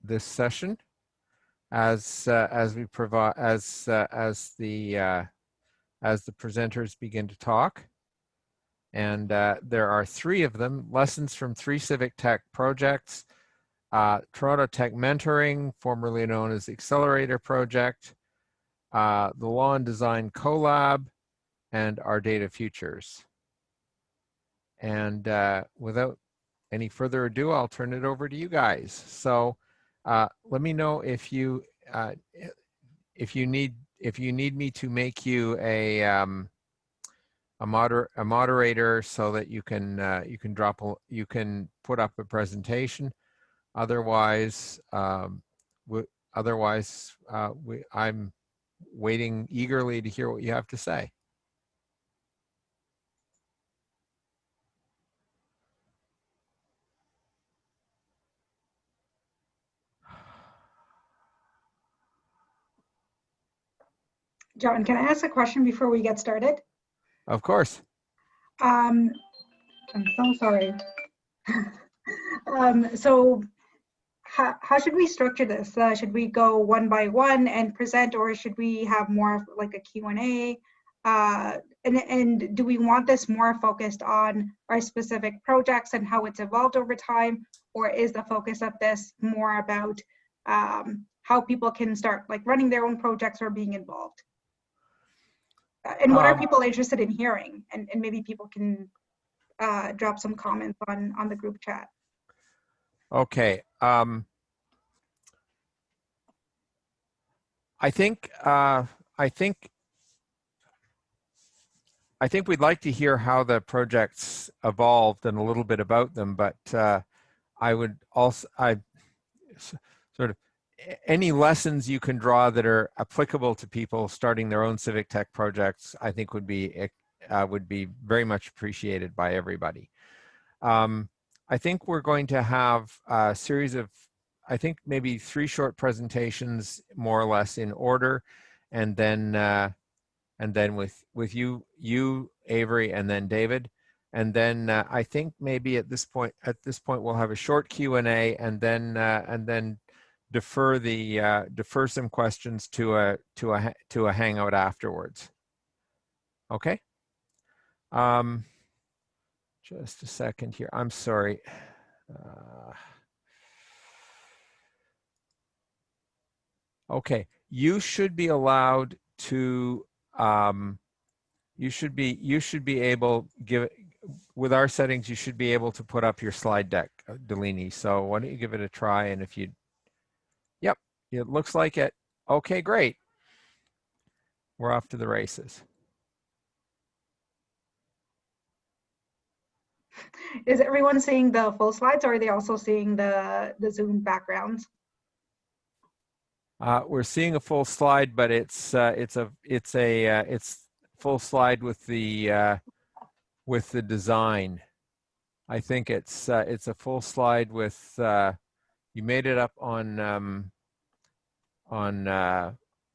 this session as we provide as the presenters begin to talk. And there are 3 of them: lessons from 3 civic tech projects, Toronto Tech Mentoring, formerly known as the Accelerator Project, the Law and Design CoLab, and our Data Futures. And without any further ado, I'll turn it over to you guys. So let me know if you need me to make you a moderator so that you can put up a presentation. Otherwise, I'm waiting eagerly to hear what you have to say. John, can I ask a question before we get started? Of course. I'm so sorry. So how should we structure this? Should we go one by one and present, or should we have more of like a Q&A? And do we want this more focused on our specific projects and how it's evolved over time, or is the focus of this more about how people can start like running their own projects or being involved? And what are people interested in hearing? And maybe people can drop some comments on the group chat. Okay. I think we'd like to hear how the projects evolved and a little bit about them, but I would also, sort of, any lessons you can draw that are applicable to people starting their own civic tech projects, I think would be very much appreciated by everybody. I think we're going to have a series of, I think maybe 3 short presentations, more or less in order, and then with you, Avery, and then David, and then I think maybe at this point we'll have a short Q&A, and then defer some questions to a hangout afterwards. Okay. Just a second here. I'm sorry. Okay, you should be allowed to. You should be able, with our settings, you should be able to put up your slide deck, Dilini. So why don't you give it a try? And if you, yep, it looks like it. Okay, great. We're off to the races. Is everyone seeing the full slides, or are they also seeing the Zoom backgrounds? We're seeing a full slide, but it's full slide with the design. I think it's a full slide with you made it up on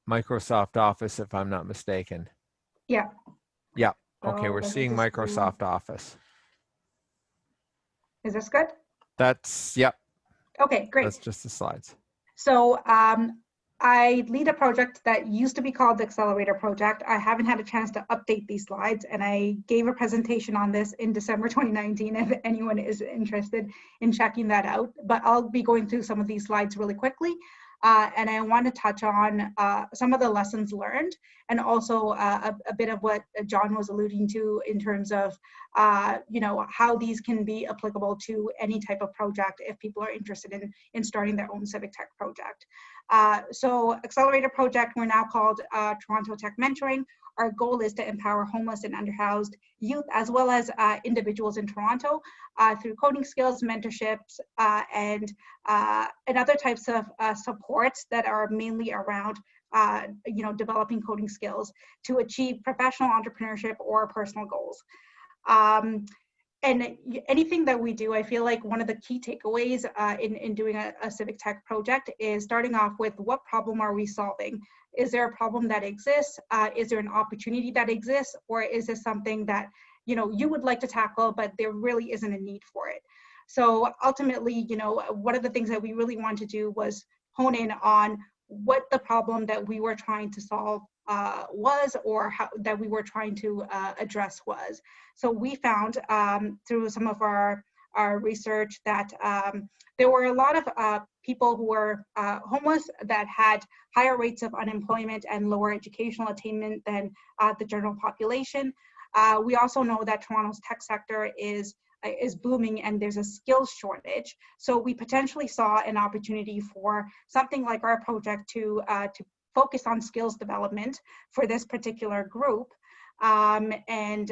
Microsoft Office, if I'm not mistaken. Yeah. Yeah. Okay, So we're seeing Microsoft Office. Is this good? That's, yep. Okay, great. That's just the slides. So I lead a project that used to be called the Accelerator Project. I haven't had a chance to update these slides, and I gave a presentation on this in December 2019 if anyone is interested in checking that out. But I'll be going through some of these slides really quickly. And I want to touch on some of the lessons learned, and also a bit of what John was alluding to in terms of how these can be applicable to any type of project if people are interested in starting their own civic tech project. So Accelerator Project, we're now called Toronto Tech Mentoring. Our goal is to empower homeless and underhoused youth, as well as individuals in Toronto, through coding skills, mentorships, and other types of supports that are mainly around developing coding skills to achieve professional entrepreneurship or personal goals. And anything that we do, I feel like one of the key takeaways in doing a civic tech project is starting off with, what problem are we solving? Is there a problem that exists? Is there an opportunity that exists? Or is this something that you would like to tackle, but there really isn't a need for it? So ultimately, one of the things that we really wanted to do was hone in on what the problem that we were trying to solve was, or how that we were trying to address was. So we found through some of our research that there were a lot of people who were homeless that had higher rates of unemployment and lower educational attainment than the general population. We also know that Toronto's tech sector is booming and there's a skills shortage. So we potentially saw an opportunity for something like our project to focus on skills development for this particular group, and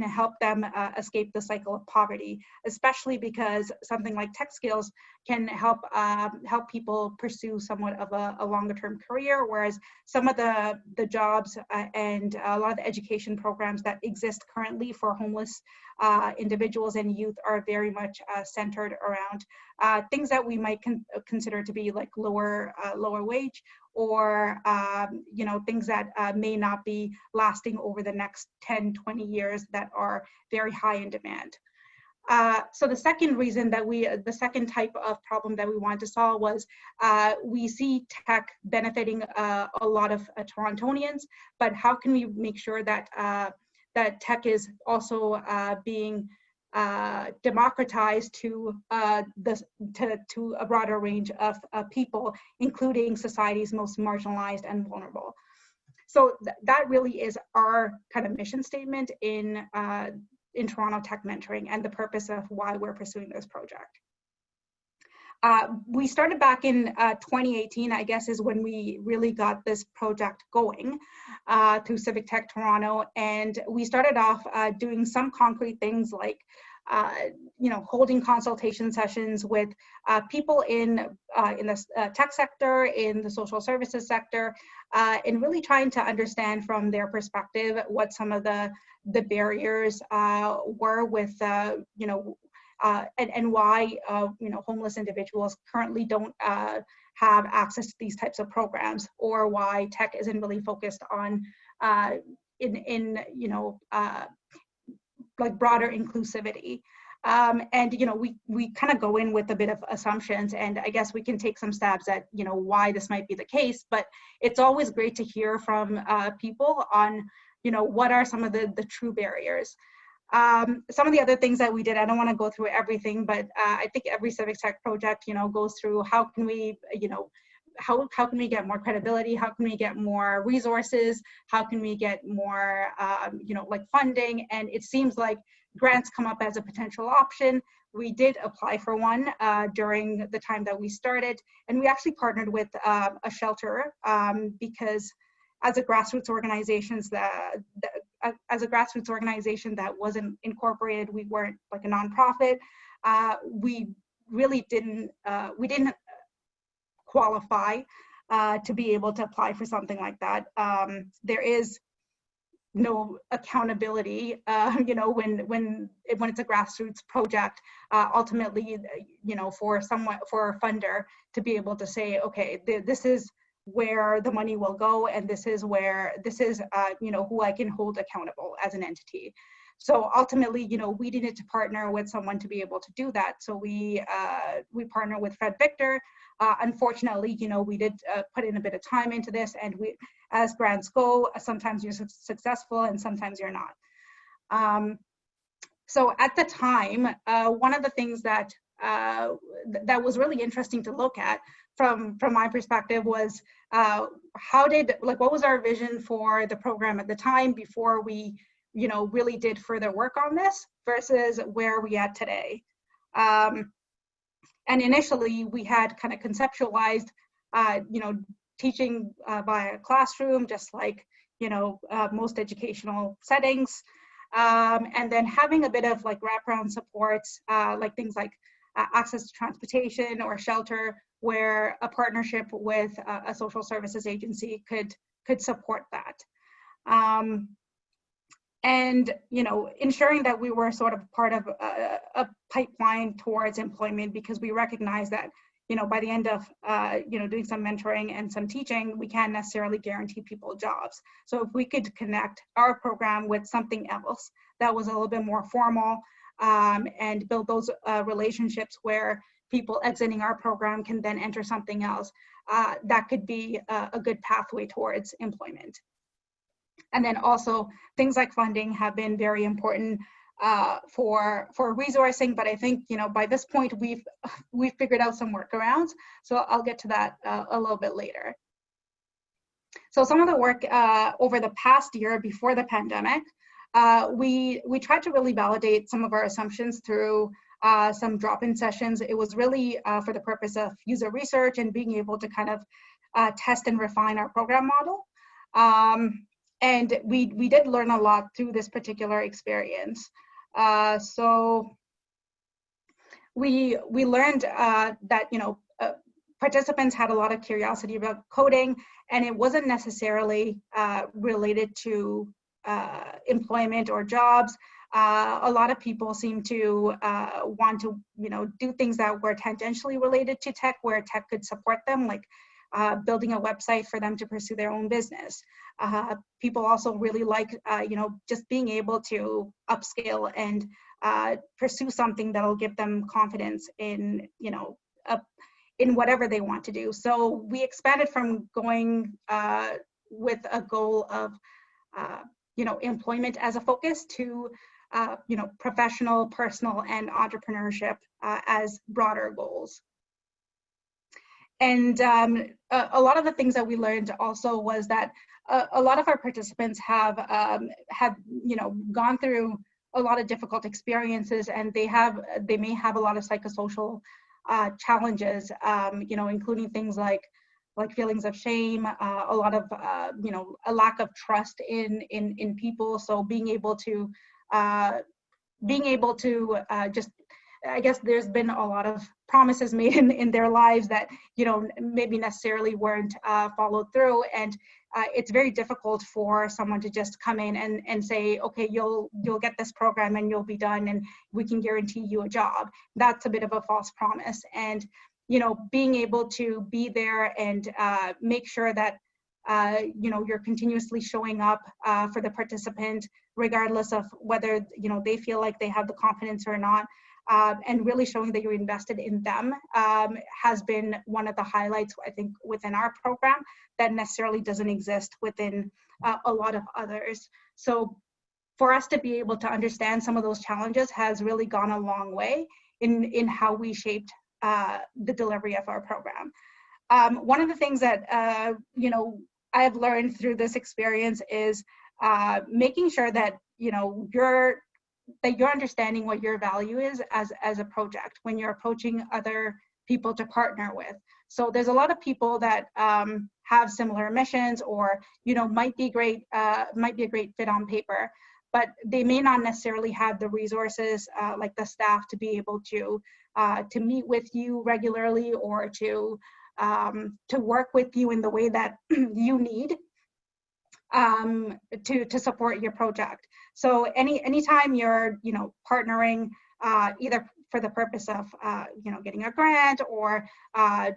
help them escape the cycle of poverty, especially because something like tech skills can help people pursue somewhat of a longer term career, whereas some of the jobs and a lot of the education programs that exist currently for homeless individuals and youth are very much centered around things that we might consider to be like lower wage, or things that may not be lasting over the next 10, 20 years, that are very high in demand. So the second reason that the second type of problem that we wanted to solve was we see tech benefiting a lot of Torontonians, but how can we make sure that that tech is also being democratized to a broader range of people, including society's most marginalized and vulnerable. So that really is our kind of mission statement in Toronto Tech Mentoring, and the purpose of why we're pursuing this project. We started back in 2018, I guess, is when we really got this project going through Civic Tech Toronto. And we started off doing some concrete things like, holding consultation sessions with people in the tech sector, in the social services sector, and really trying to understand from their perspective what some of the barriers were with, and why homeless individuals currently don't have access to these types of programs, or why tech isn't really focused on like broader inclusivity. And we kind of go in with a bit of assumptions, and I guess we can take some stabs at why this might be the case, but it's always great to hear from people on what are some of the true barriers. Some of the other things that we did, I don't want to go through everything, but I think every Civic Tech project, goes through how can we, how can we get more credibility? How can we get more resources? How can we get more, like funding? And it seems like grants come up as a potential option. We did apply for one during the time that we started, and we actually partnered with a shelter because as a grassroots organization that wasn't incorporated, we weren't like a nonprofit. We really didn't qualify to be able to apply for something like that. There is no accountability, when it's a grassroots project. Ultimately, for a funder to be able to say, okay, this is where the money will go, and this is who I can hold accountable as an entity. So ultimately, we needed to partner with someone to be able to do that. So we partner with Fred Victor. Unfortunately, we did put in a bit of time into this, and as grants go, sometimes you're successful and sometimes you're not. So at the time, one of the things that was really interesting to look at from my perspective was what was our vision for the program at the time before we really did further work on this versus where we at today. And initially we had kind of conceptualized teaching via classroom, just like most educational settings, and then having a bit of like wraparound supports, like things like access to transportation or shelter, where a partnership with a social services agency could support that. And ensuring that we were sort of part of a pipeline towards employment, because we recognize that by the end of doing some mentoring and some teaching, we can't necessarily guarantee people jobs. So if we could connect our program with something else that was a little bit more formal, and build those relationships where people exiting our program can then enter something else. That could be a good pathway towards employment. And then also things like funding have been very important for resourcing, but I think, you know, by this point we've figured out some workarounds. So I'll get to that a little bit later. So some of the work over the past year before the pandemic, we tried to really validate some of our assumptions through some drop-in sessions. It was really for the purpose of user research and being able to kind of test and refine our program model. And we did learn a lot through this particular experience. So we learned that, you know, participants had a lot of curiosity about coding, and it wasn't necessarily related to employment or jobs. A lot of people seem to want to, you know, do things that were tangentially related to tech, where tech could support them, like building a website for them to pursue their own business. People also really like, you know, just being able to upscale and pursue something that'll give them confidence in, you know, in whatever they want to do. So we expanded from going with a goal of, you know, employment as a focus to, you know, professional, personal, and entrepreneurship as broader goals. And a lot of the things that we learned also was that a lot of our participants have you know, gone through a lot of difficult experiences, and they may have a lot of psychosocial challenges, you know, including things like feelings of shame, a lot of you know, a lack of trust in people. So being able to just, I guess there's been a lot of promises made in their lives that, you know, maybe necessarily weren't followed through, and it's very difficult for someone to just come in and say, okay, you'll get this program and you'll be done and we can guarantee you a job. That's a bit of a false promise. And, you know, being able to be there and make sure that you know, you're continuously showing up for the participant, regardless of whether, you know, they feel like they have the confidence or not. And really showing that you're invested in them has been one of the highlights, I think, within our program that necessarily doesn't exist within a lot of others. So for us to be able to understand some of those challenges has really gone a long way in how we shaped the delivery of our program. One of the things that, you know, I've learned through this experience is making sure that, you know, you're understanding what your value is as a project when you're approaching other people to partner with. So there's a lot of people that have similar missions, or, you know, might be a great fit on paper, but they may not necessarily have the resources like the staff to be able to meet with you regularly, or to work with you in the way that you need to support your project. So anytime you're, you know, partnering either for the purpose of, you know, getting a grant, or,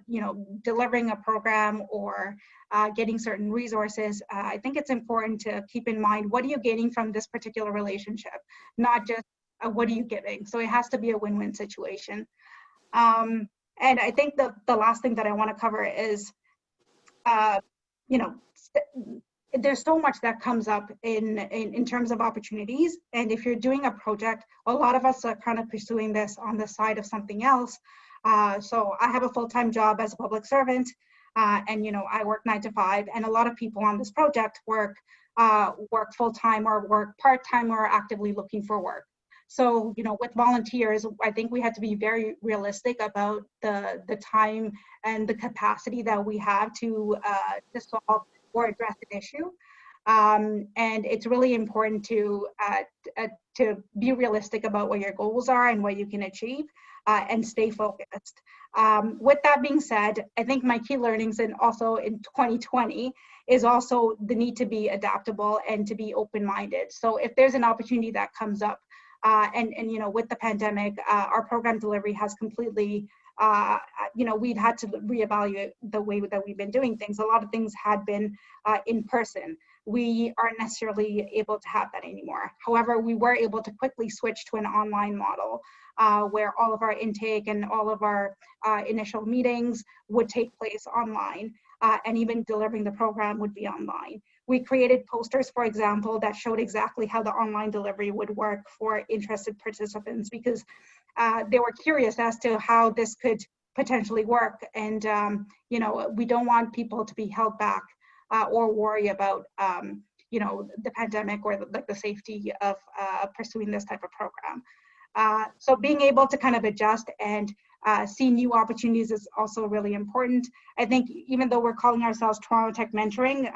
you know, delivering a program, or getting certain resources, I think it's important to keep in mind, what are you gaining from this particular relationship? Not just what are you giving? So it has to be a win-win situation. And I think the last thing that I want to cover is, you know, there's so much that comes up in terms of opportunities. And if you're doing a project, a lot of us are kind of pursuing this on the side of something else. So I have a full-time job as a public servant, and, you know, I work 9 to 5, and a lot of people on this project work full-time, or work part-time, or are actively looking for work. So, you know, with volunteers, I think we had to be very realistic about the time and the capacity that we have to solve or address an issue. And it's really important to be realistic about what your goals are and what you can achieve, and stay focused. With that being said, I think my key learnings, and also in 2020, is also the need to be adaptable and to be open-minded. So if there's an opportunity that comes up, and you know, with the pandemic, our program delivery has completely, you know, we'd had to reevaluate the way that we've been doing things. A lot of things had been in person. we aren't necessarily able to have that anymore. However, we were able to quickly switch to an online model where all of our intake and all of our initial meetings would take place online, and even delivering the program would be online. We created posters, for example, that showed exactly how the online delivery would work for interested participants, because they were curious as to how this could potentially work. And, you know, we don't want people to be held back or worry about, you know, the pandemic or the safety of pursuing this type of program. So being able to kind of adjust and see new opportunities is also really important. I think even though we're calling ourselves Toronto Tech Mentoring,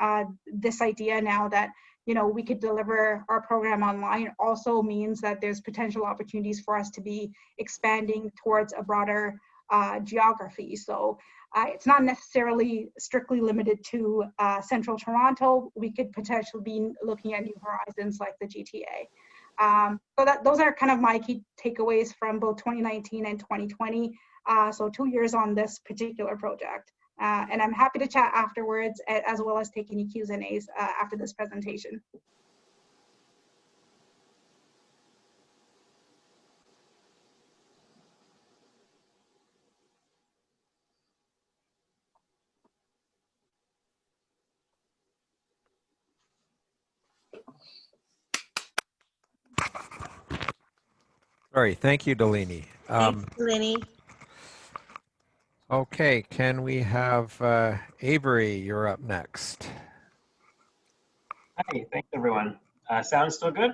this idea now that, you know, we could deliver our program online also means that there's potential opportunities for us to be expanding towards a broader geography. So it's not necessarily strictly limited to central Toronto. We could potentially be looking at new horizons like the GTA. So those are kind of my key takeaways from both 2019 and 2020. So 2 years on this particular project. And I'm happy to chat afterwards, as well as take any Q's and A's after this presentation. Sorry, thank you, Dilini. Thanks, Dilini. Okay, can we have Avery, you're up next. Hi, thanks everyone. Sound still good?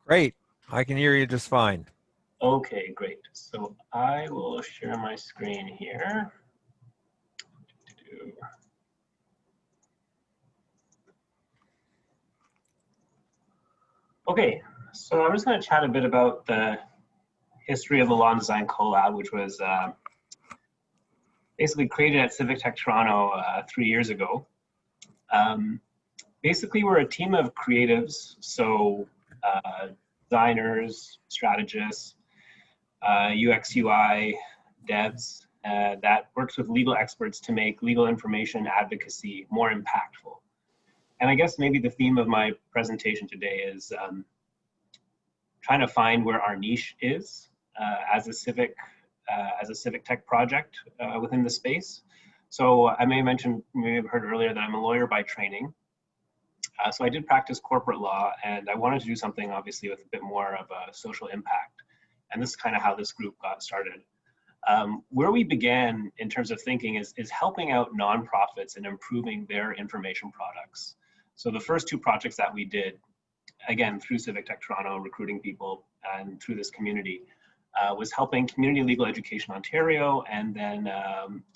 Great, I can hear you just fine. Okay, great. So I will share my screen here. Okay, so I'm just going to chat a bit about the history of the Law and Design CoLab, which was basically created at Civic Tech Toronto 3 years ago. Basically, we're a team of creatives, so designers, strategists, UX, UI, devs that works with legal experts to make legal information advocacy more impactful. And I guess maybe the theme of my presentation today is trying to find where our niche is as a civic tech project within the space. So I may have heard earlier that I'm a lawyer by training. So I did practice corporate law, and I wanted to do something obviously with a bit more of a social impact. And this is kind of how this group got started. Where we began in terms of thinking is helping out nonprofits and improving their information products. So the first 2 projects that we did, again, through Civic Tech Toronto, recruiting people and through this community, was helping Community Legal Education Ontario and then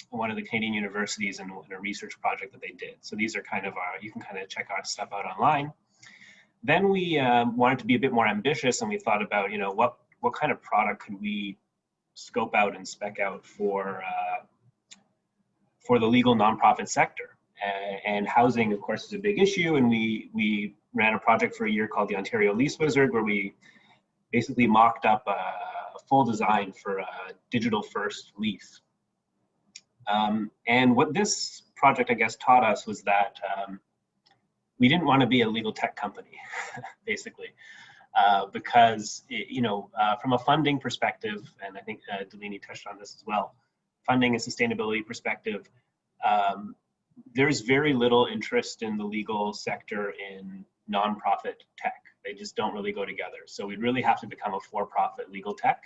one of the Canadian universities in a research project that they did. So these are kind of you can kind of check our stuff out online. Then we wanted to be a bit more ambitious, and we thought about, you know, what kind of product could we scope out and spec out for the legal nonprofit sector. And housing, of course, is a big issue, and we ran a project for a year called the Ontario Lease Wizard, where we basically mocked up a full design for a digital-first lease. And what this project, I guess, taught us was that we didn't want to be a legal tech company, basically, because, from a funding perspective, and I think Dilini touched on this as well, funding and sustainability perspective, there's very little interest in the legal sector in nonprofit tech. They just don't really go together. So we'd really have to become a for-profit legal tech.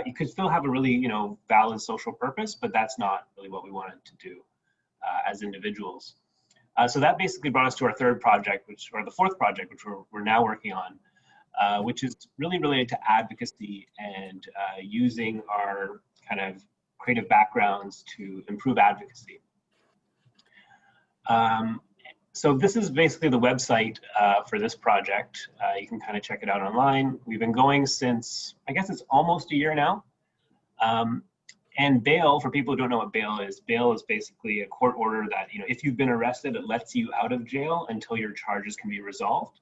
You could still have a really, valid social purpose, but that's not really what we wanted to do as individuals. So that basically brought us to our third project, or the fourth project, which we're now working on, which is really related to advocacy and using our kind of creative backgrounds to improve advocacy. So this is basically the website for this project. You can kind of check it out online. We've been going since, I guess it's almost a year now. And bail, for people who don't know what bail is basically a court order that, if you've been arrested, it lets you out of jail until your charges can be resolved.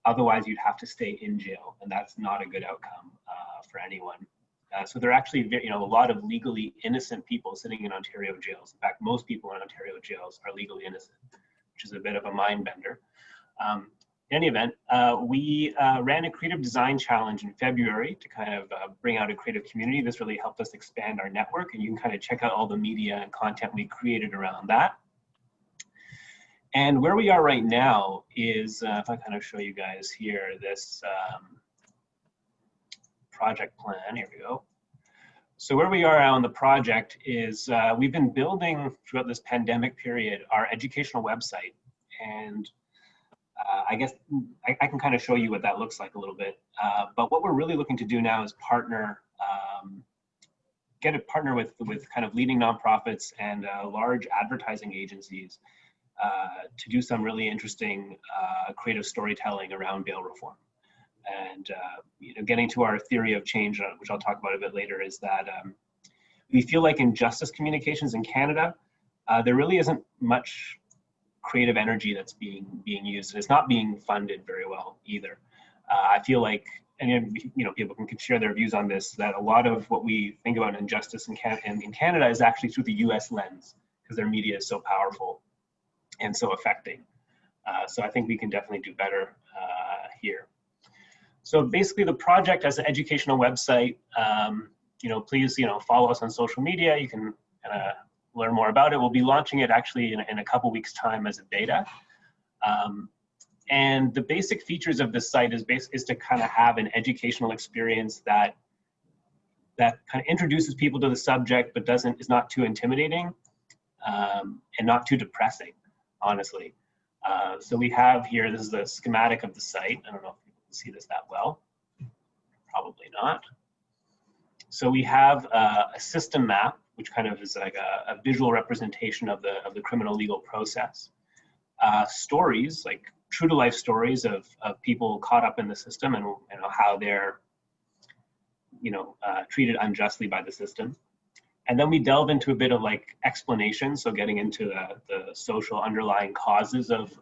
Otherwise, you'd have to stay in jail, and that's not a good outcome for anyone. So there are actually, a lot of legally innocent people sitting in Ontario jails. In fact, most people in Ontario jails are legally innocent. which is a bit of a mind bender. In any event, we ran a creative design challenge in February to kind of bring out a creative community. This really helped us expand our network, and you can kind of check out all the media and content we created around that. And where we are right now is, if I kind of show you guys here, this project plan, here we go. So where we are on the project is we've been building throughout this pandemic period our educational website. And I guess I can kind of show you what that looks like a little bit. But what we're really looking to do now is partner, get a partner with kind of leading nonprofits and large advertising agencies to do some really interesting creative storytelling around bail reform. And you know, getting to our theory of change, which I'll talk about a bit later, is that we feel like in justice communications in Canada, there really isn't much creative energy that's being used, and it's not being funded very well either. I feel like, and you know, people can share their views on this, that a lot of what we think about injustice in Canada is actually through the US lens, because their media is so powerful and so affecting. So I think we can definitely do better here. So basically the project as an educational website, you know, please, you know, follow us on social media. You can learn more about it. We'll be launching it actually in a couple weeks time as a beta. And the basic features of this site is to kind of have an educational experience that kind of introduces people to the subject, but is not too intimidating and not too depressing, honestly. So we have here, this is the schematic of the site. I don't know if you can see this that well. Probably not. So we have a system map, which kind of is like a visual representation of the criminal legal process. Stories, like true to life stories of people caught up in the system and you know, how they're treated unjustly by the system. And then we delve into a bit of like explanation, so getting into the social underlying causes of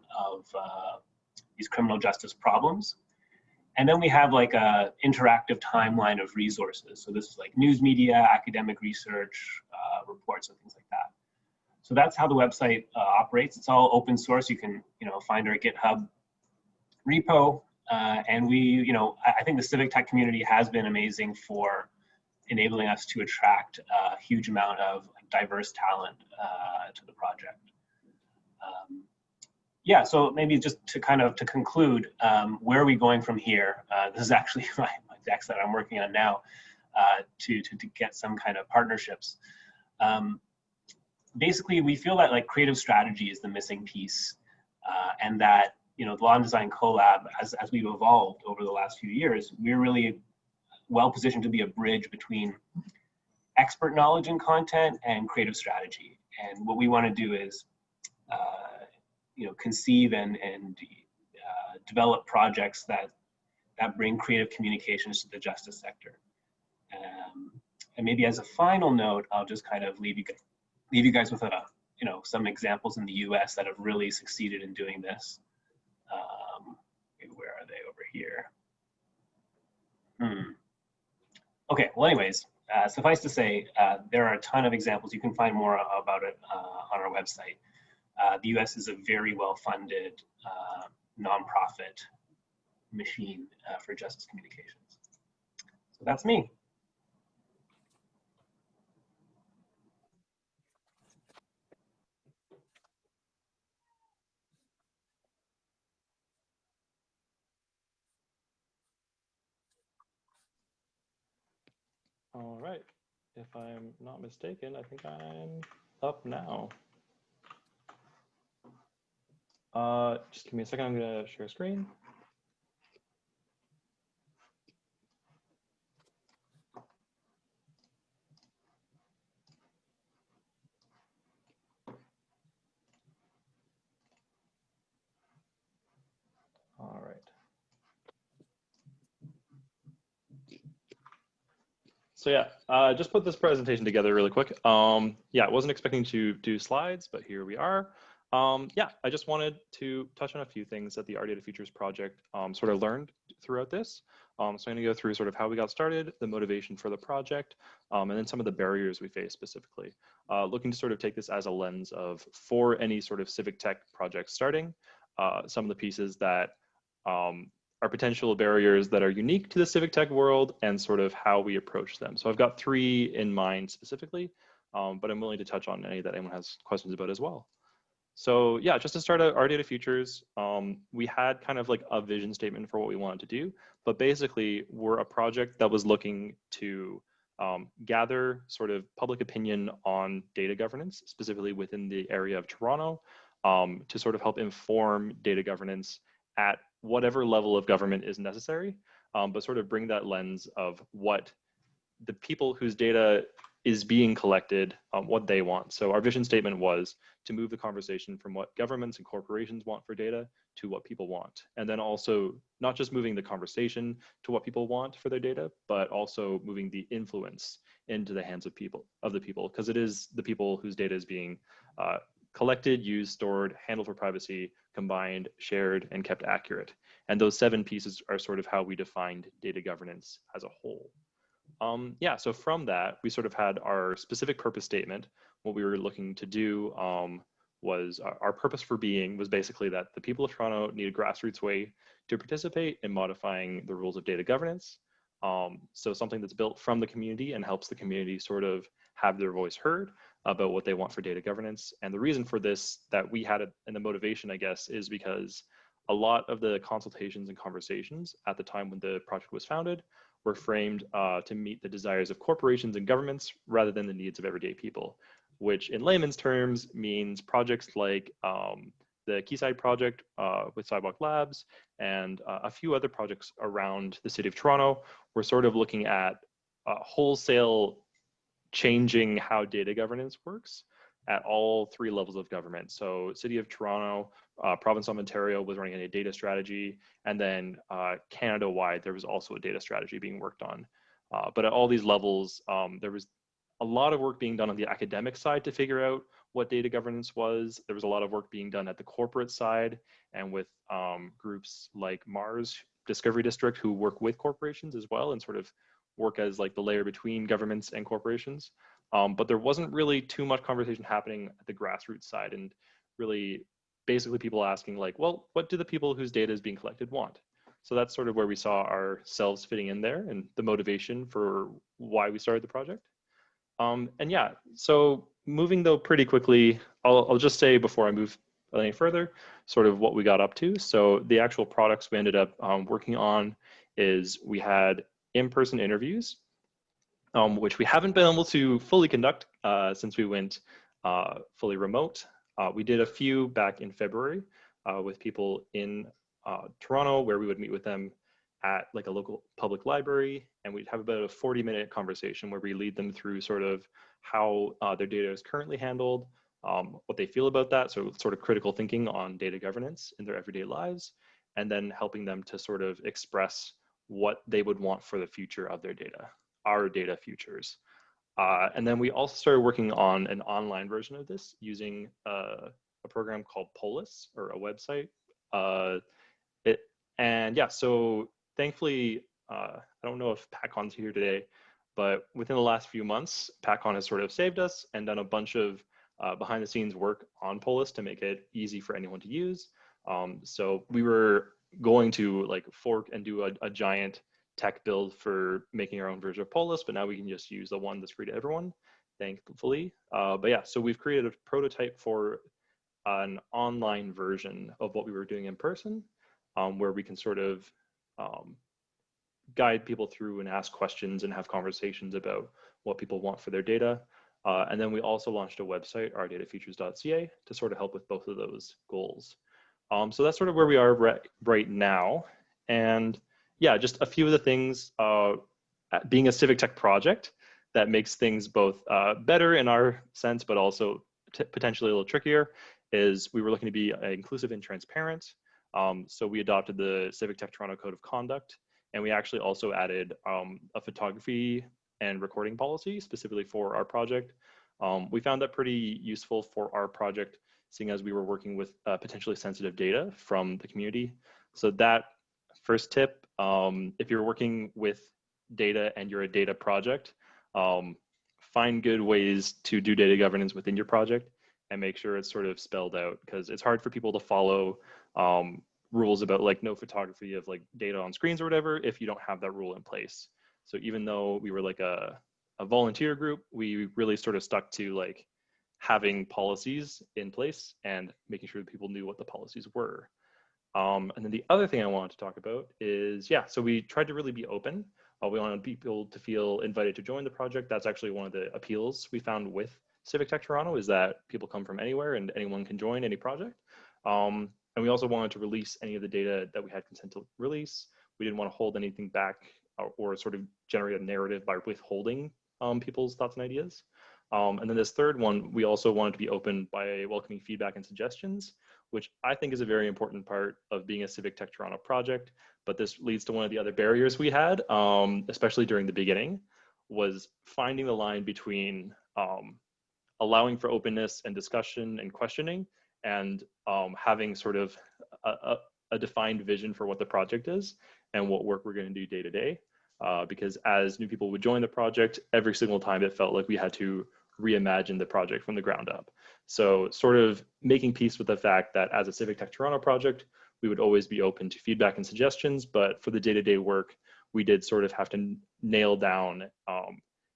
these criminal justice problems. And then we have like a interactive timeline of resources. So this is like news media, academic research, reports and things like that. So that's how the website operates. It's all open source. You can find our GitHub repo. And we, I think the Civic Tech community has been amazing for enabling us to attract a huge amount of diverse talent to the project. Yeah, so maybe just to conclude, where are we going from here? This is actually my decks that I'm working on now to get some kind of partnerships. Basically, we feel that like creative strategy is the missing piece, and that the Law and Design CoLab, as we've evolved over the last few years, we're really well positioned to be a bridge between expert knowledge and content and creative strategy. And what we want to do is conceive and develop projects that bring creative communications to the justice sector. And maybe as a final note, I'll just kind of leave you guys with some examples in the US that have really succeeded in doing this. Where are they? Over here. Okay, well anyways, suffice to say, there are a ton of examples. You can find more about it on our website. The US is a very well-funded nonprofit machine for justice communications. So that's me. All right, if I'm not mistaken, I think I'm up now. Just give me a second, I'm gonna share screen. All right. So yeah, just put this presentation together really quick. Yeah, I wasn't expecting to do slides, but here we are. Yeah, I just wanted to touch on a few things that the Our Data Futures project sort of learned throughout this. So I'm going to go through sort of how we got started, the motivation for the project, and then some of the barriers we face specifically. Looking to sort of take this as a lens of, for any sort of civic tech project starting, some of the pieces that are potential barriers that are unique to the civic tech world and sort of how we approach them. So I've got 3 in mind specifically, but I'm willing to touch on any that anyone has questions about as well. So yeah, just to start out Our Data Futures, we had kind of like a vision statement for what we wanted to do, but basically we're a project that was looking to gather sort of public opinion on data governance, specifically within the area of Toronto, to sort of help inform data governance at whatever level of government is necessary, but sort of bring that lens of what the people whose data is being collected, what they want. So our vision statement was to move the conversation from what governments and corporations want for data to what people want. And then also not just moving the conversation to what people want for their data, but also moving the influence into the hands of the people, because it is the people whose data is being collected, used, stored, handled for privacy, combined, shared, and kept accurate. And those 7 pieces are sort of how we defined data governance as a whole. Yeah, so from that, we sort of had our specific purpose statement. What we were looking to do was our purpose for being was basically that the people of Toronto need a grassroots way to participate in modifying the rules of data governance. So something that's built from the community and helps the community sort of have their voice heard about what they want for data governance. And the reason for this that we had and the motivation, I guess, is because a lot of the consultations and conversations at the time when the project was founded were framed to meet the desires of corporations and governments rather than the needs of everyday people, which in layman's terms means projects like the Quayside project with Sidewalk Labs and a few other projects around the city of Toronto were sort of looking at wholesale changing how data governance works at all 3 levels of government. So City of Toronto, Province of Ontario was running a data strategy, and then Canada-wide, there was also a data strategy being worked on. But at all these levels, there was a lot of work being done on the academic side to figure out what data governance was. There was a lot of work being done at the corporate side and with groups like Mars Discovery District who work with corporations as well and sort of work as like the layer between governments and corporations. But there wasn't really too much conversation happening at the grassroots side and really basically people asking like, well, what do the people whose data is being collected want? So that's sort of where we saw ourselves fitting in there and the motivation for why we started the project. And yeah, so moving though pretty quickly, I'll just say before I move any further, sort of what we got up to. So the actual products we ended up working on is we had in-person interviews, which we haven't been able to fully conduct since we went fully remote. We did a few back in February with people in Toronto where we would meet with them at like a local public library, and we'd have about a 40-minute conversation where we lead them through sort of how their data is currently handled, what they feel about that, so sort of critical thinking on data governance in their everyday lives, and then helping them to sort of express what they would want for the future of their data, our data futures. And then we also started working on an online version of this using a program called Polis, or a website. And yeah, so thankfully, I don't know if PACON's here today, but within the last few months, PACON has sort of saved us and done a bunch of behind the scenes work on Polis to make it easy for anyone to use. So we were going to like fork and do a giant tech build for making our own version of Polis, but now we can just use the one that's free to everyone, thankfully. But yeah, so we've created a prototype for an online version of what we were doing in person, where we can sort of guide people through and ask questions and have conversations about what people want for their data. And then we also launched a website, ourdatafutures.ca, to sort of help with both of those goals. So that's sort of where we are right now. And yeah, just a few of the things, being a civic tech project that makes things both better in our sense, but also potentially a little trickier, is we were looking to be inclusive and transparent. So we adopted the Civic Tech Toronto Code of Conduct, and we actually also added a photography and recording policy specifically for our project. We found that pretty useful for our project, seeing as we were working with potentially sensitive data from the community. So that first tip, if you're working with data and you're a data project, find good ways to do data governance within your project and make sure it's sort of spelled out, because it's hard for people to follow rules about like no photography of like data on screens or whatever if you don't have that rule in place. So even though we were like a volunteer group, we really sort of stuck to like having policies in place and making sure that people knew what the policies were. And then the other thing I wanted to talk about is, yeah, so we tried to really be open. We wanted people to feel invited to join the project. That's actually one of the appeals we found with Civic Tech Toronto, is that people come from anywhere and anyone can join any project. And we also wanted to release any of the data that we had consent to release. We didn't want to hold anything back or sort of generate a narrative by withholding people's thoughts and ideas. And then this third one, we also wanted to be open by welcoming feedback and suggestions, which I think is a very important part of being a Civic Tech Toronto project. But this leads to one of the other barriers we had, especially during the beginning, was finding the line between allowing for openness and discussion and questioning, and having sort of a defined vision for what the project is and what work we're going to do day to day. Because as new people would join the project, every single time it felt like we had to reimagine the project from the ground up. So sort of making peace with the fact that as a Civic Tech Toronto project, we would always be open to feedback and suggestions, but for the day-to-day work, we did sort of have to nail down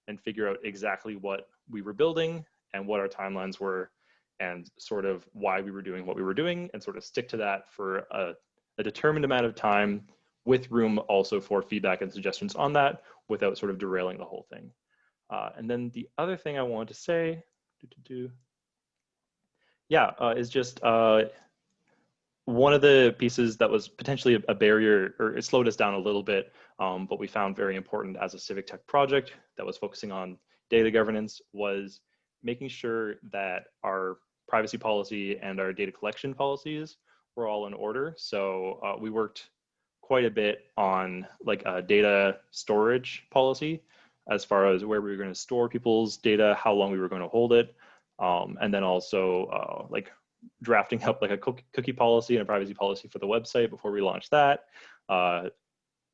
and figure out exactly what we were building and what our timelines were, and sort of why we were doing what we were doing, and sort of stick to that for a determined amount of time, with room also for feedback and suggestions on that without sort of derailing the whole thing. And then the other thing I wanted to say, is just one of the pieces that was potentially a barrier, or it slowed us down a little bit, but we found very important as a Civic Tech project that was focusing on data governance, was making sure that our privacy policy and our data collection policies were all in order. So we worked quite a bit on like a data storage policy, as far as where we were going to store people's data, how long we were going to hold it, and then also like drafting up like a cookie policy and a privacy policy for the website before we launched that,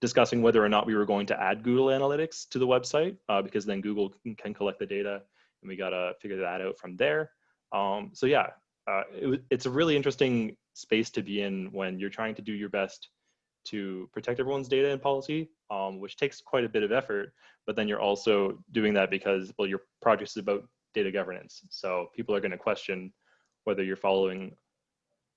discussing whether or not we were going to add Google Analytics to the website, because then Google can collect the data, and we got to figure that out from there. So yeah, it's a really interesting space to be in when you're trying to do your best to protect everyone's data and policy, which takes quite a bit of effort, but then you're also doing that because, well, your project is about data governance. So people are going to question whether you're following.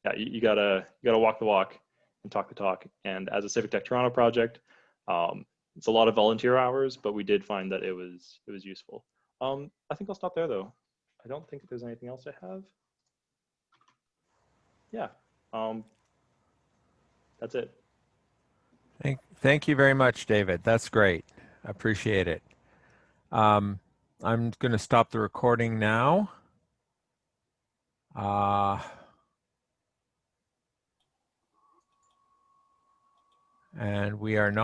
Yeah, you gotta walk the walk and talk the talk. And as a Civic Tech Toronto project, it's a lot of volunteer hours, but we did find that it was useful. I think I'll stop there though. I don't think there's anything else I have. Yeah, that's it. Thank you very much, David. That's great. I appreciate it. I'm going to stop the recording now. And we are not